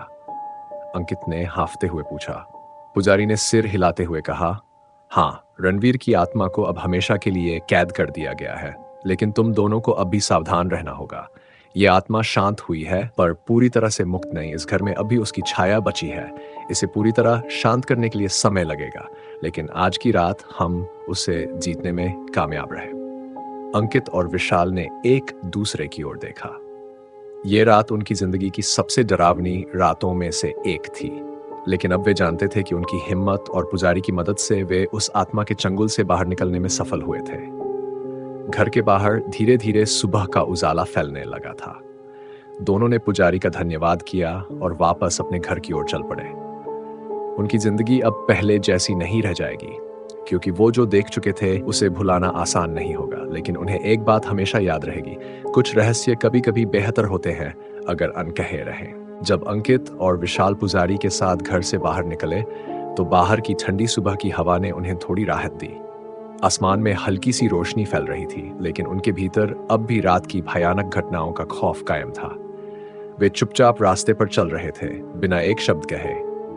अंकित ने हांफते हुए पूछा। पुजारी ने सिर हिलाते हुए कहा, हाँ, रणवीर की आत्मा को अब हमेशा के लिए कैद कर दिया गया है, लेकिन तुम दोनों को अब भी सावधान रहना होगा। ये आत्मा शांत हुई है, पर पूरी तरह से मुक्त नहीं। इस घर में अभी उसकी छाया बची है। इसे पूरी तरह शांत करने के लिए समय लगेगा, लेकिन आज की रात हम उसे जीतने में कामयाब रहे। अंकित और विशाल ने एक दूसरे की ओर देखा। ये रात उनकी जिंदगी की सबसे डरावनी रातों में से एक थी, लेकिन अब वे जानते थे कि उनकी हिम्मत और पुजारी की मदद से वे उस आत्मा के चंगुल से बाहर निकलने में सफल हुए थे। घर के बाहर धीरे धीरे सुबह का उजाला फैलने लगा था। दोनों ने पुजारी का धन्यवाद किया और वापस अपने घर की ओर चल पड़े। उनकी जिंदगी अब पहले जैसी नहीं रह जाएगी, क्योंकि वो जो देख चुके थे उसे भुलाना आसान नहीं होगा। लेकिन उन्हें एक बात हमेशा याद रहेगी, कुछ रहस्य कभी कभी बेहतर होते हैं अगर अनकहे रहें। जब अंकित और विशाल पुजारी के साथ घर से बाहर निकले, तो बाहर की ठंडी सुबह की हवा ने उन्हें थोड़ी राहत दी। आसमान में हल्की सी रोशनी फैल रही थी, लेकिन उनके भीतर अब भी रात की भयानक घटनाओं का खौफ कायम था। वे चुपचाप रास्ते पर चल रहे थे, बिना एक शब्द कहे,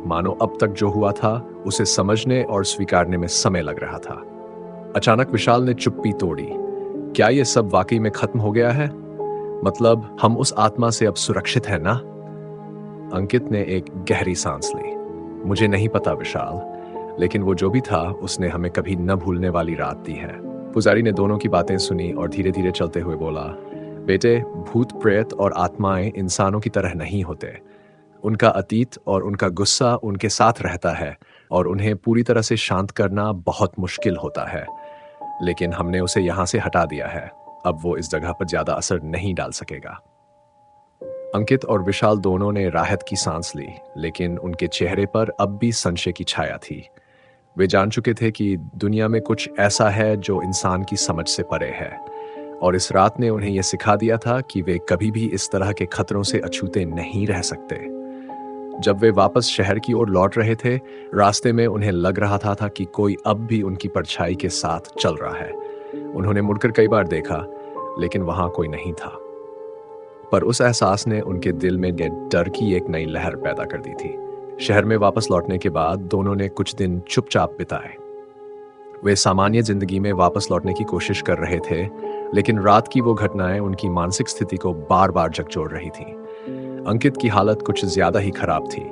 मानो अब तक जो हुआ था उसे समझने और स्वीकारने में समय लग रहा था। अचानक विशाल ने चुप्पी तोड़ी। क्या ये सब वाकई में खत्म हो गया है? मतलब हम उस आत्मा से अब सुरक्षित हैं ना? अंकित ने एक गहरी सांस ली। मुझे नहीं पता विशाल, लेकिन वो जो भी था उसने हमें कभी न भूलने वाली रात दी है। पुजारी ने दोनों की बातें सुनी और धीरे धीरे चलते हुए बोला, बेटे, भूत प्रेत और आत्माएं इंसानों की तरह नहीं होते। उनका अतीत और उनका गुस्सा उनके साथ रहता है और उन्हें पूरी तरह से शांत करना बहुत मुश्किल होता है। लेकिन हमने उसे यहाँ से हटा दिया है। अब वो इस जगह पर ज्यादा असर नहीं डाल सकेगा। अंकित और विशाल दोनों ने राहत की सांस ली, लेकिन उनके चेहरे पर अब भी संशय की छाया थी। वे जान चुके थे कि दुनिया में कुछ ऐसा है जो इंसान की समझ से परे है, और इस रात ने उन्हें यह सिखा दिया था कि वे कभी भी इस तरह के खतरों से अछूते नहीं रह सकते। जब वे वापस शहर की ओर लौट रहे थे, रास्ते में उन्हें लग रहा था कि कोई अब भी उनकी परछाई के साथ चल रहा है। उन्होंने मुड़कर कई बार देखा, लेकिन वहां कोई नहीं था। पर उस एहसास ने उनके दिल में डर की एक नई लहर पैदा कर दी थी। शहर में वापस लौटने के बाद दोनों ने कुछ दिन चुपचाप बिताए। वे सामान्य जिंदगी में वापस लौटने की कोशिश कर रहे थे, लेकिन रात की वो घटनाएं उनकी मानसिक स्थिति को बार बार झकझोर रही थी। अंकित की हालत कुछ ज्यादा ही खराब थी।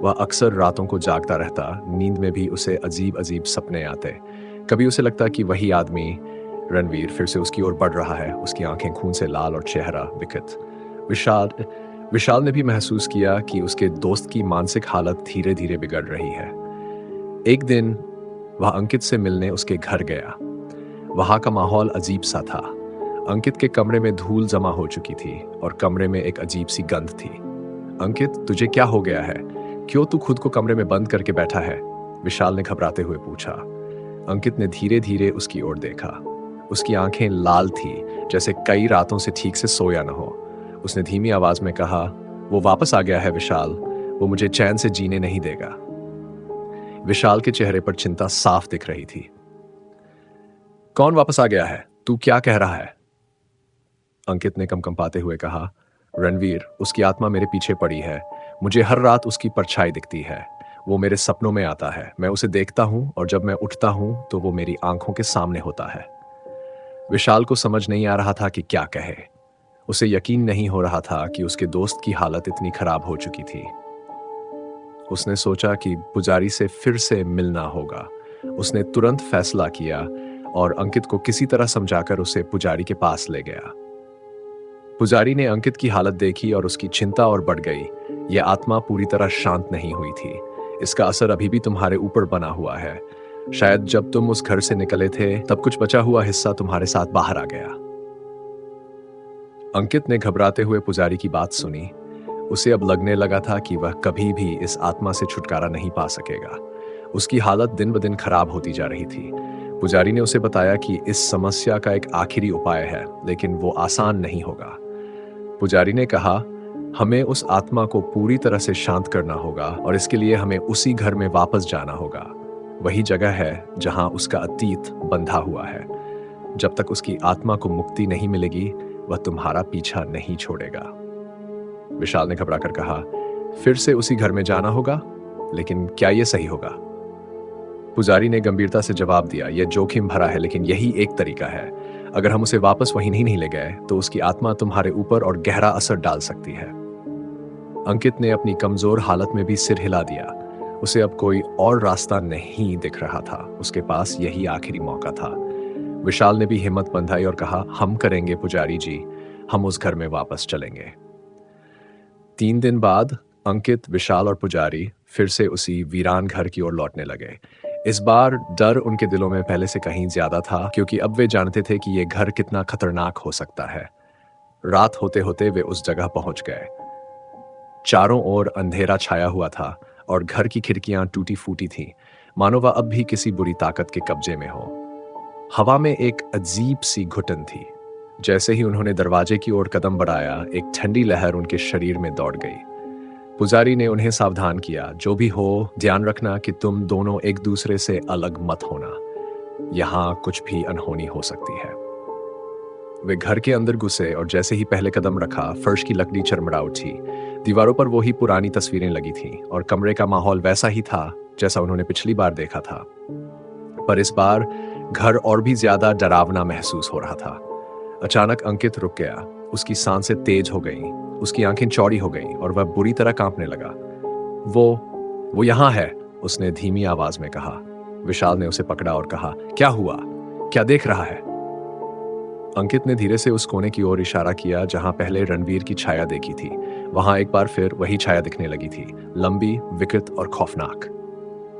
वह अक्सर रातों को जागता रहता, नींद में भी उसे अजीब अजीब सपने आते। कभी उसे लगता कि वही आदमी रणवीर फिर से उसकी ओर बढ़ रहा है, उसकी आंखें खून से लाल और चेहरा विकृत। विशाल ने भी महसूस किया कि उसके दोस्त की मानसिक हालत धीरे धीरे बिगड़ रही है। एक दिन वह अंकित से मिलने उसके घर गया। वहां का माहौल अजीब सा था। अंकित के कमरे में धूल जमा हो चुकी थी और कमरे में एक अजीब सी गंध थी। अंकित, तुझे क्या हो गया है? क्यों तू खुद को कमरे में बंद करके बैठा है? विशाल ने घबराते हुए पूछा। अंकित ने धीरे धीरे उसकी ओर देखा। उसकी आंखें लाल थी, जैसे कई रातों से ठीक से सोया न हो। उसने धीमी आवाज में कहा, वो वापस आ गया है विशाल। वो मुझे चैन से जीने नहीं देगा। विशाल के चेहरे पर चिंता साफ दिख रही थी। कौन वापस आ गया है? तू क्या कह रहा है? अंकित ने कंपकंपाते हुए कहा, रणवीर, उसकी आत्मा मेरे पीछे पड़ी है। मुझे हर रात उसकी परछाई दिखती है। वो मेरे सपनों में आता है। मैं उसे देखता हूँ और जब मैं उठता हूँ तो वो मेरी आंखों के सामने होता है। विशाल को समझ नहीं आ रहा था कि क्या कहे। उसे यकीन नहीं हो रहा था कि उसके दोस्त की हालत इतनी खराब हो चुकी थी। उसने सोचा कि पुजारी से फिर से मिलना होगा। उसने तुरंत फैसला किया और अंकित को किसी तरह समझाकर उसे पुजारी के पास ले गया। पुजारी ने अंकित की हालत देखी और उसकी चिंता और बढ़ गई। यह आत्मा पूरी तरह शांत नहीं हुई थी। इसका असर अभी भी तुम्हारे ऊपर बना हुआ है। शायद जब तुम उस घर से निकले थे तब कुछ बचा हुआ हिस्सा तुम्हारे साथ बाहर आ गया। अंकित ने घबराते हुए पुजारी की बात सुनी। उसे अब लगने लगा था कि वह कभी भी इस आत्मा से छुटकारा नहीं पा सकेगा। उसकी हालत दिन ब दिन खराब होती जा रही थी। पुजारी ने उसे बताया कि इस समस्या का एक आखिरी उपाय है, लेकिन वो आसान नहीं होगा। पुजारी ने कहा, हमें उस आत्मा को पूरी तरह से शांत करना होगा और इसके लिए हमें उसी घर में वापस जाना होगा। वही जगह है जहां उसका अतीत बंधा हुआ है। जब तक उसकी आत्मा को मुक्ति नहीं मिलेगी, वह तुम्हारा पीछा नहीं छोड़ेगा। विशाल ने घबराकर कहा, फिर से उसी घर में जाना होगा, लेकिन क्या यह सही होगा? पुजारी ने गंभीरता से जवाब दिया, यह जोखिम भरा है, लेकिन यही एक तरीका है। अगर हम उसे वापस वहीं नहीं ले गए तो उसकी आत्मा तुम्हारे ऊपर और गहरा असर डाल सकती है। अंकित ने अपनी कमजोर हालत में भी सिर हिला दिया। उसे अब कोई और रास्ता नहीं दिख रहा था। उसके पास यही आखिरी मौका था। विशाल ने भी हिम्मत बंधाई और कहा, हम करेंगे पुजारी जी, हम उस घर में वापस चलेंगे। 3 दिन बाद अंकित, विशाल और पुजारी फिर से उसी वीरान घर की ओर लौटने लगे। इस बार डर उनके दिलों में पहले से कहीं ज्यादा था, क्योंकि अब वे जानते थे कि यह घर कितना खतरनाक हो सकता है। रात होते होते वे उस जगह पहुंच गए। चारों ओर अंधेरा छाया हुआ था और घर की खिड़कियां टूटी फूटी थीं, मानो वह अब भी किसी बुरी ताकत के कब्जे में हो। हवा में एक अजीब सी घुटन थी। जैसे ही उन्होंने दरवाजे की ओर कदम बढ़ाया, एक ठंडी लहर उनके शरीर में दौड़ गई। पुजारी ने उन्हें सावधान किया, जो भी हो ध्यान रखना कि तुम दोनों एक दूसरे से अलग मत होना। यहां कुछ भी अनहोनी हो सकती है। वे घर के अंदर घुसे और जैसे ही पहले कदम रखा, फर्श की लकड़ी चरमरा उठी। दीवारों पर वही पुरानी तस्वीरें लगी थीं और कमरे का माहौल वैसा ही था जैसा उन्होंने पिछली बार देखा था। पर इस बार घर और भी ज्यादा डरावना महसूस हो रहा था। अचानक अंकित रुक गया। उसकी सांसें तेज हो गईं, उसकी आंखें चौड़ी हो गईं और वह बुरी तरह कांपने लगा। वो यहां है, उसने धीमी आवाज में कहा। विशाल ने उसे पकड़ा और कहा, क्या हुआ? क्या देख रहा है? अंकित ने धीरे से उस कोने की ओर इशारा किया जहां पहले रणवीर की छाया देखी थी। वहां एक बार फिर वही छाया दिखने लगी थी, लंबी, विकृत और खौफनाक।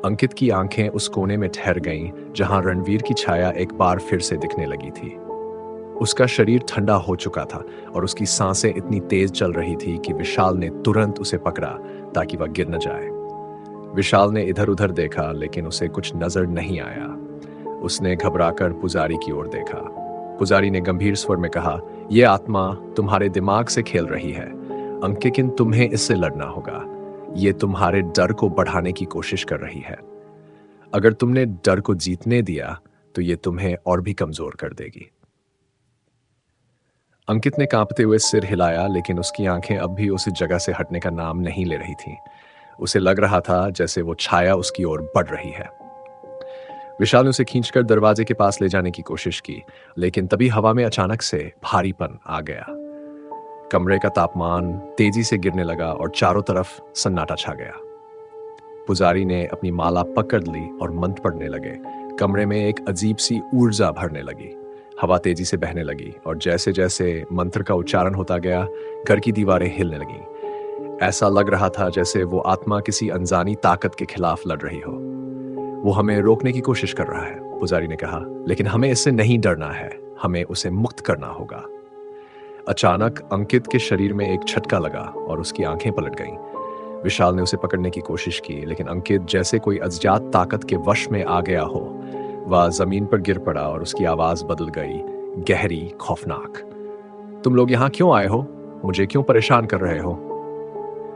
अंकित की आंखें उस कोने में ठहर गईं जहां रणवीर की छाया एक बार फिर से दिखने लगी थी। उसका शरीर ठंडा हो चुका था और उसकी सांसें इतनी तेज चल रही थी कि विशाल ने तुरंत उसे पकड़ा ताकि वह गिर न जाए। विशाल ने इधर उधर देखा, लेकिन उसे कुछ नजर नहीं आया। उसने घबराकर पुजारी की ओर देखा। पुजारी ने गंभीर स्वर में कहा, यह आत्मा तुम्हारे दिमाग से खेल रही है अंकित, तुम्हें इससे लड़ना होगा। ये तुम्हारे डर को बढ़ाने की कोशिश कर रही है। अगर तुमने डर को जीतने दिया तो ये तुम्हें और भी कमजोर कर देगी। अंकित ने कांपते हुए सिर हिलाया, लेकिन उसकी आंखें अब भी उस जगह से हटने का नाम नहीं ले रही थीं। उसे लग रहा था जैसे वो छाया उसकी ओर बढ़ रही है। विशाल ने उसे खींचकर दरवाजे के पास ले जाने की कोशिश की, लेकिन तभी हवा में अचानक से भारीपन आ गया। कमरे का तापमान तेजी से गिरने लगा और चारों तरफ सन्नाटा छा गया। पुजारी ने अपनी माला पकड़ ली और मंत्र पढ़ने लगे। कमरे में एक अजीब सी ऊर्जा भरने लगी। हवा तेजी से बहने लगी और जैसे जैसे मंत्र का उच्चारण होता गया, घर की दीवारें हिलने लगीं। ऐसा लग रहा था जैसे वो आत्मा किसी अनजानी ताकत के खिलाफ लड़ रही हो। वो हमें रोकने की कोशिश कर रहा है, पुजारी ने कहा, लेकिन हमें इससे नहीं डरना है, हमें उसे मुक्त करना होगा। अचानक अंकित के शरीर में एक झटका लगा और उसकी आंखें पलट गईं। विशाल ने उसे पकड़ने की कोशिश की, लेकिन अंकित जैसे कोई अज्ञात ताकत के वश में आ गया हो। वह जमीन पर गिर पड़ा और उसकी आवाज बदल गई, गहरी, खौफनाक। तुम लोग यहां क्यों आए हो? मुझे क्यों परेशान कर रहे हो?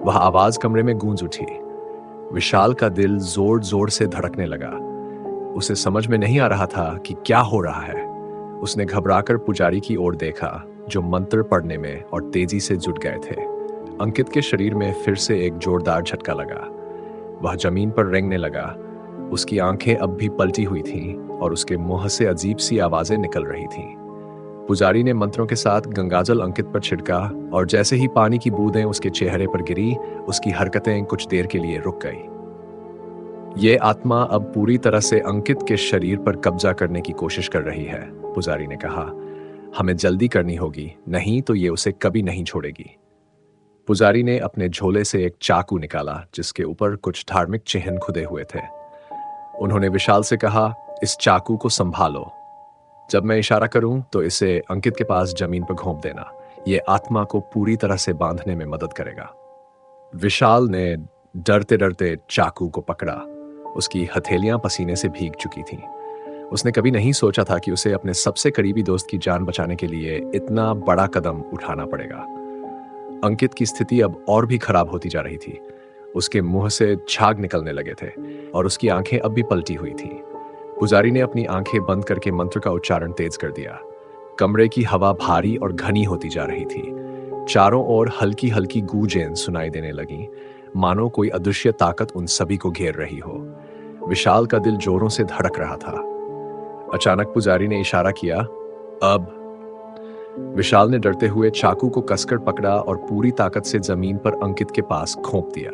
वह आवाज कमरे में गूंज उठी। विशाल का दिल जोर जोर से धड़कने लगा। उसे समझ में नहीं आ रहा था कि क्या हो रहा है। उसने घबराकर पुजारी की ओर देखा। जो मंत्र पढ़ने में और तेजी से जुट गए थे। अंकित के शरीर में फिर से एक जोरदार झटका लगा। वह जमीन पर रेंगने लगा। उसकी आंखें अब भी पलटी हुई थीं और उसके मुंह से अजीब सी आवाजें निकल रही थीं। पुजारी ने मंत्रों के साथ गंगाजल अंकित पर छिड़का और जैसे ही पानी की बूंदें उसके चेहरे पर गिरी, उसकी हरकतें कुछ देर के लिए रुक गई। ये आत्मा अब पूरी तरह से अंकित के शरीर पर कब्जा करने की कोशिश कर रही है, पुजारी ने कहा। हमें जल्दी करनी होगी, नहीं तो ये उसे कभी नहीं छोड़ेगी। पुजारी ने अपने झोले से एक चाकू निकाला जिसके ऊपर कुछ धार्मिक चिन्ह खुदे हुए थे। उन्होंने विशाल से कहा, इस चाकू को संभालो। जब मैं इशारा करूं तो इसे अंकित के पास जमीन पर घोंप देना। यह आत्मा को पूरी तरह से बांधने में मदद करेगा। विशाल ने डरते डरते चाकू को पकड़ा। उसकी हथेलियां पसीने से भीग चुकी थीं। उसने कभी नहीं सोचा था कि उसे अपने सबसे करीबी दोस्त की जान बचाने के लिए इतना बड़ा कदम उठाना पड़ेगा। अंकित की स्थिति अब और भी खराब होती जा रही थी। उसके मुंह से झाग निकलने लगे थे और उसकी आंखें अब भी पलटी हुई थीं। पुजारी ने अपनी आंखें बंद करके मंत्र का उच्चारण तेज कर दिया। कमरे की हवा भारी और घनी होती जा रही थी। चारों ओर हल्की हल्की गूंजें सुनाई देने लगीं, मानो कोई अदृश्य ताकत उन सभी को घेर रही हो। विशाल का दिल जोरों से धड़क रहा था। अचानक पुजारी ने इशारा किया, अब। विशाल ने डरते हुए चाकू को कसकर पकड़ा और पूरी ताकत से जमीन पर अंकित के पास घोंप दिया।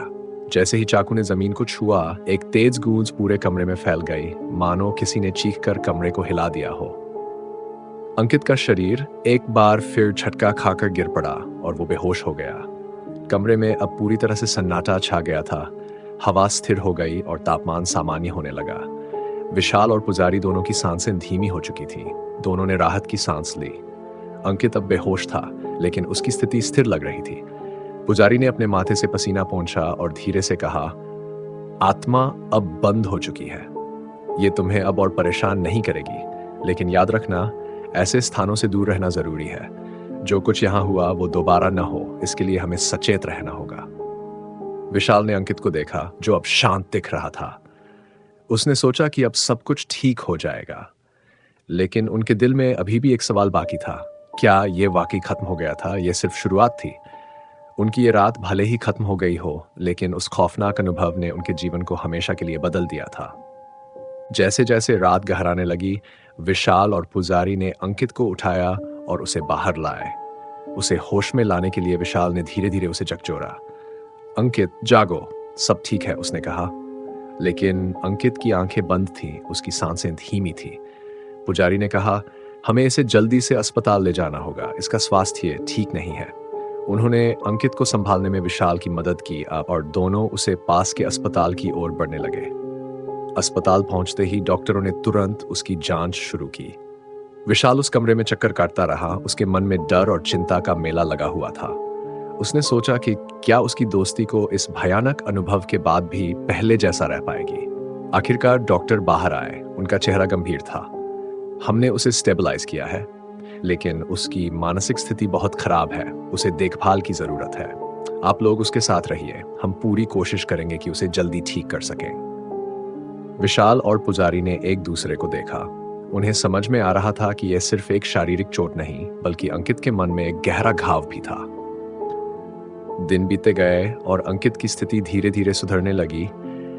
जैसे ही चाकू ने जमीन को छुआ, एक तेज गूंज पूरे कमरे में फैल गई, मानो किसी ने चीखकर कमरे को हिला दिया हो। अंकित का शरीर एक बार फिर झटका खाकर गिर पड़ा और वो बेहोश हो गया। कमरे में अब पूरी तरह से सन्नाटा छा गया था। हवा स्थिर हो गई और तापमान सामान्य होने लगा। विशाल और पुजारी दोनों की सांसें धीमी हो चुकी थीं। दोनों ने राहत की सांस ली। अंकित अब बेहोश था, लेकिन उसकी स्थिति स्थिर लग रही थी। पुजारी ने अपने माथे से पसीना पोंछा और धीरे से कहा, आत्मा अब बंद हो चुकी है। ये तुम्हें अब और परेशान नहीं करेगी, लेकिन याद रखना, ऐसे स्थानों से दूर रहना जरूरी है। जो कुछ यहां हुआ वो दोबारा न हो, इसके लिए हमें सचेत रहना होगा। विशाल ने अंकित को देखा, जो अब शांत दिख रहा था। उसने सोचा कि अब सब कुछ ठीक हो जाएगा, लेकिन उनके दिल में अभी भी एक सवाल बाकी था। क्या ये वाकई खत्म हो गया था? यह सिर्फ शुरुआत थी। उनकी ये रात भले ही खत्म हो गई हो, लेकिन उस खौफनाक अनुभव ने उनके जीवन को हमेशा के लिए बदल दिया था। जैसे जैसे रात गहराने लगी, विशाल और पुजारी ने अंकित को उठाया और उसे बाहर लाए। उसे होश में लाने के लिए विशाल ने धीरे धीरे उसे झकझोरा। अंकित, जागो, सब ठीक है, उसने कहा। लेकिन अंकित की आंखें बंद थीं, उसकी सांसें धीमी थीं। पुजारी ने कहा, हमें इसे जल्दी से अस्पताल ले जाना होगा, इसका स्वास्थ्य ठीक नहीं है। उन्होंने अंकित को संभालने में विशाल की मदद की और दोनों उसे पास के अस्पताल की ओर बढ़ने लगे। अस्पताल पहुंचते ही डॉक्टरों ने तुरंत उसकी जांच शुरू की। विशाल उस कमरे में चक्कर काटता रहा। उसके मन में डर और चिंता का मेला लगा हुआ था। उसने सोचा कि क्या उसकी दोस्ती को इस भयानक अनुभव के बाद भी पहले जैसा रह पाएगी। आखिरकार डॉक्टर बाहर आए। उनका चेहरा गंभीर था। हमने उसे स्टेबलाइज किया है, लेकिन उसकी मानसिक स्थिति बहुत खराब है। उसे देखभाल की जरूरत है। आप लोग उसके साथ रहिए। हम पूरी कोशिश करेंगे कि उसे जल्दी ठीक कर सकें। विशाल और पुजारी ने एक दूसरे को देखा। उन्हें समझ में आ रहा था कि यह सिर्फ एक शारीरिक चोट नहीं, बल्कि अंकित के मन में एक गहरा घाव भी था। दिन बीते गए और अंकित की स्थिति धीरे धीरे सुधरने लगी,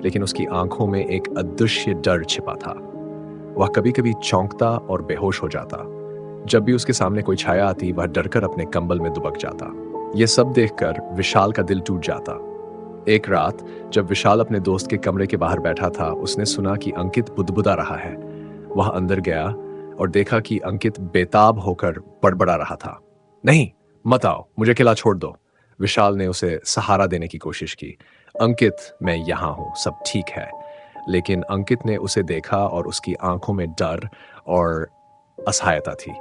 लेकिन उसकी आंखों में एक अदृश्य डर छिपा था। वह कभी कभी चौंकता और बेहोश हो जाता। जब भी उसके सामने कोई छाया आती, वह डरकर अपने कंबल में दुबक जाता। यह सब देखकर विशाल का दिल टूट जाता। एक रात जब विशाल अपने दोस्त के कमरे के बाहर बैठा था, उसने सुना कि अंकित बुदबुदा रहा है। वह अंदर गया और देखा कि अंकित बेताब होकर बड़बड़ा रहा था। नहीं, मत आओ, मुझे अकेला छोड़ दो। विशाल ने उसे सहारा देने की कोशिश की। अंकित, मैं यहां हूं, सब ठीक है। लेकिन अंकित ने उसे देखा और उसकी आंखों में डर और असहायता थी।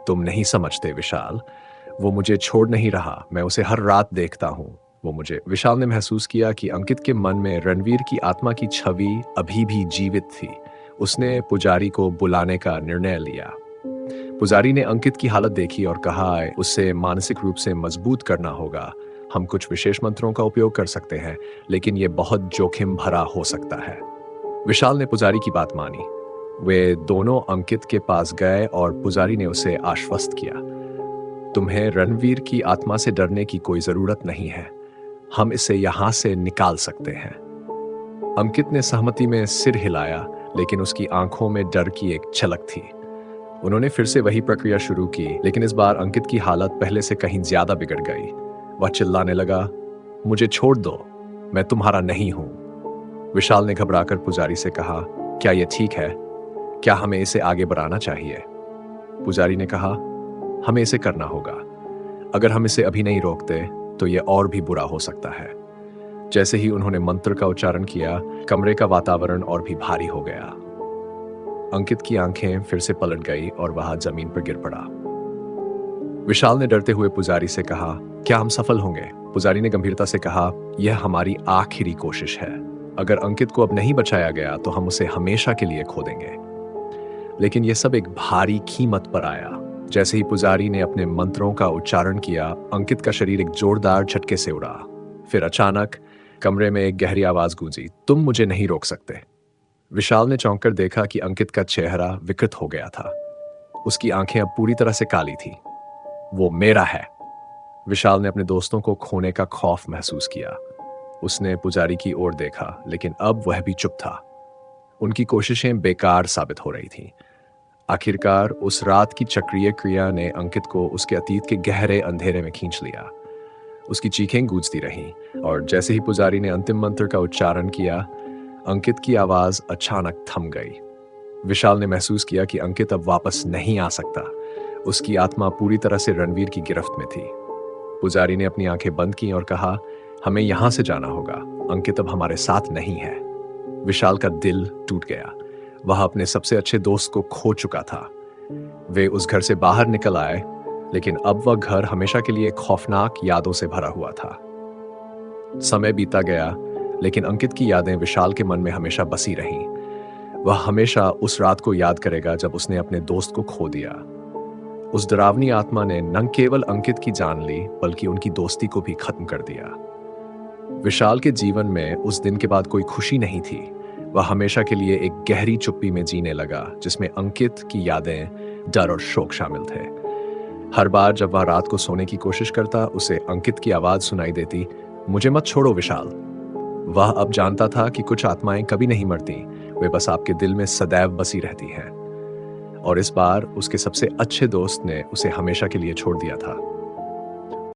तुम नहीं समझते विशाल, वो मुझे छोड़ नहीं रहा। मैं उसे हर रात देखता हूं। वो मुझे। विशाल ने महसूस किया कि अंकित के मन में रणवीर की आत्मा की छवि अभी भी जीवित थी। उसने पुजारी को बुलाने का निर्णय लिया। पुजारी ने अंकित की हालत देखी और कहा, उसे मानसिक रूप से मजबूत करना होगा। हम कुछ विशेष मंत्रों का उपयोग कर सकते हैं, लेकिन यह बहुत जोखिम भरा हो सकता है। विशाल ने पुजारी की बात मानी। वे दोनों अंकित के पास गए और पुजारी ने उसे आश्वस्त किया। तुम्हें रणवीर की आत्मा से डरने की कोई जरूरत नहीं है। हम इसे यहां से निकाल सकते हैं। अंकित ने सहमति में सिर हिलाया, लेकिन उसकी आंखों में डर की एक झलक थी। उन्होंने फिर से वही प्रक्रिया शुरू की, लेकिन इस बार अंकित की हालत पहले से कहीं ज्यादा बिगड़ गई। वह चिल्लाने लगा, मुझे छोड़ दो, मैं तुम्हारा नहीं हूं। विशाल ने घबराकर पुजारी से कहा, क्या यह ठीक है? क्या हमें इसे आगे बढ़ाना चाहिए? पुजारी ने कहा, हमें इसे करना होगा। अगर हम इसे अभी नहीं रोकते तो यह और भी बुरा हो सकता है। जैसे ही उन्होंने मंत्र का उच्चारण किया, कमरे का वातावरण और भी भारी हो गया। अंकित की आंखें फिर से पलट गई और वह जमीन पर गिर पड़ा। विशाल ने डरते हुए पुजारी से कहा, क्या हम सफल होंगे? पुजारी ने गंभीरता से कहा, यह हमारी आखिरी कोशिश है। अगर अंकित को अब नहीं बचाया गया तो हम उसे हमेशा के लिए खो देंगे। लेकिन यह सब एक भारी कीमत पर आया। जैसे ही पुजारी ने अपने मंत्रों का उच्चारण किया, अंकित का शरीर एक जोरदार झटके से उड़ा। फिर अचानक कमरे में एक गहरी आवाज गूंजी, तुम मुझे नहीं रोक सकते। विशाल ने चौंक कर देखा कि अंकित का चेहरा विकृत हो गया था। उसकी आंखें अब पूरी तरह से काली थी। वो मेरा है। विशाल ने अपने दोस्तों को खोने का खौफ महसूस किया। उसने पुजारी की ओर देखा, लेकिन अब वह भी चुप था। उनकी कोशिशें बेकार साबित हो रही थीं। आखिरकार उस रात की चक्रीय क्रिया ने अंकित को उसके अतीत के गहरे अंधेरे में खींच लिया। उसकी चीखें गूंजती रहीं, और जैसे ही पुजारी ने अंतिम मंत्र का उच्चारण किया, अंकित की आवाज अचानक थम गई। विशाल ने महसूस किया कि अंकित अब वापस नहीं आ सकता। उसकी आत्मा पूरी तरह से रणवीर की गिरफ्त में थी। पुजारी ने अपनी आंखें बंद की और कहा, हमें यहां से जाना होगा। अंकित अब हमारे साथ नहीं है। विशाल का दिल टूट गया। वह अपने सबसे अच्छे दोस्त को खो चुका था। वे उस घर से बाहर निकल आए, लेकिन अब वह घर हमेशा के लिए खौफनाक यादों से भरा हुआ था। समय बीता गया, लेकिन अंकित की यादें विशाल के मन में हमेशा बसी रहीं। वह हमेशा उस रात को याद करेगा जब उसने अपने दोस्त को खो दिया। उस डरावनी आत्मा ने न केवल अंकित की जान ली, बल्कि उनकी दोस्ती को भी खत्म कर दिया। विशाल के जीवन में उस दिन के बाद कोई खुशी नहीं थी। वह हमेशा के लिए एक गहरी चुप्पी में जीने लगा, जिसमें अंकित की यादें, डर और शोक शामिल थे। हर बार जब वह रात को सोने की कोशिश करता, उसे अंकित की आवाज सुनाई देती, मुझे मत छोड़ो विशाल। वह अब जानता था कि कुछ आत्माएं कभी नहीं मरती, वे बस आपके दिल में सदैव बसी रहती हैं। और इस बार उसके सबसे अच्छे दोस्त ने उसे हमेशा के लिए छोड़ दिया था।